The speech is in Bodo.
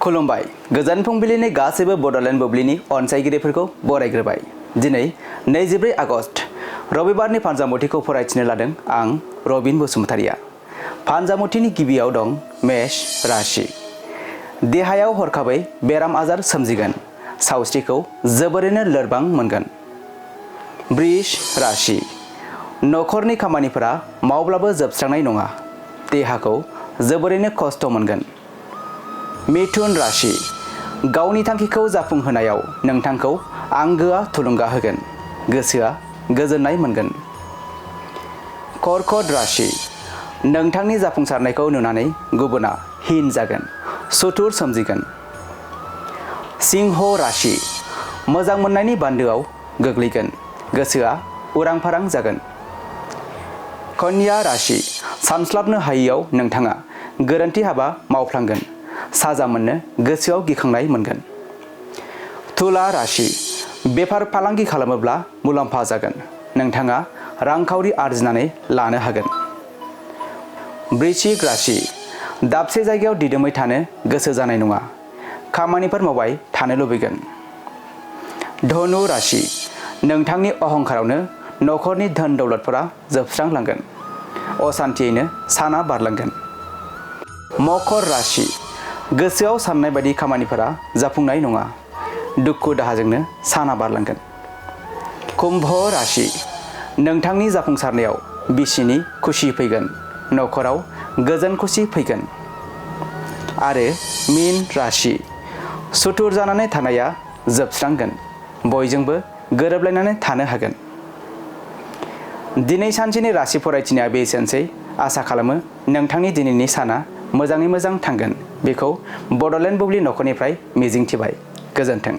खुलुमबाय गोजान फुंबिलिनि गासैबो बड'लेण्ड बुब्लिनि अनसायगिरिफोरखौ बरायग्रोबाय। दिनै 24 आगस्ट रबिबारनि फानजामुथिखौ फरायथिनो लादों आं रबिन बसुमतारिया। फानजामुथिनि गिबियाव दं मेष राशि। देहायाव हरखाबै बेराम आजार सोमजिगोन, सावस्रिखौ जोबोरैनो लोरबां मोनगोन। वृष राशि। नखरनि खामानिफोरा मावब्लाबो जोबस्रांनाय नङा, देहाखौ जोबोरैनो खस्थ' मोनगोन। मिथुन राशि। गावनि थांखिखौ जाफुंहोनायाव नोंथांखौ आंगोआ थुलुंगा होगोन, गोसोआ गोजोननाय मोनगोन। कर्कट राशि। नोंथांनि जाफुंसारनायखौ नुनानै गुबुना हिन जागोन, सुथुर सोमजिगोन। सिंह राशि। मोजां मोननायनि बान्दोआव गोग्लैगोन, गोसोआ उरां फारां जागोन। कन्या राशि। सानस्लाबनो हायैयाव नोंथाङा गोरोन्थि हाबा मावफ्लांगोन, साजा मोननो गोसोआव गिखांनाय मोनगोन। तुला राशि। बेफार फालांगि खालामोब्ला मुलाम्फा जागोन, नोंथाङा रांखावरि आरजिनानै लानो हागोन। वृश्चिक राशि। दाबसे जायगायाव दिदोमै थानो गोसो जानाय नङा, खामानिफोर मावबाय थानो लुबैगोन। धनु राशि। नोंथांनि अहंखारावनो नखरनि धोन दौलतफोरा जोबस्रांलांगोन, असान्थियैनो साना बारलांगोन। मकर राशि। गोसोआव साननाय बायदि खामानिफोरा जाफुंनाय नङा, दुखु दाहाजोंनो साना बारलांगोन। कुम्भ राशि। नोंथांनि जाफुंसारनायाव बिसिनि खुसि फैगोन, नखराव गोजोन खुसि फैगोन। आरो मीन राशि। सुथुर जानानै थानाया जोबस्रांगोन, बयजोंबो गोरोबलायनानै थानो हागोन। दिनै सानसेनि राशि फरायथिनाया बेसेनोसै। आसा खालामो नोंथांनि दिनैनि साना मोजाङै मोजां थांगोन, बेखौ बड'लेण्ड बुब्लि नखरनिफ्राय मिजिंथिबाय। गोजोन्थों।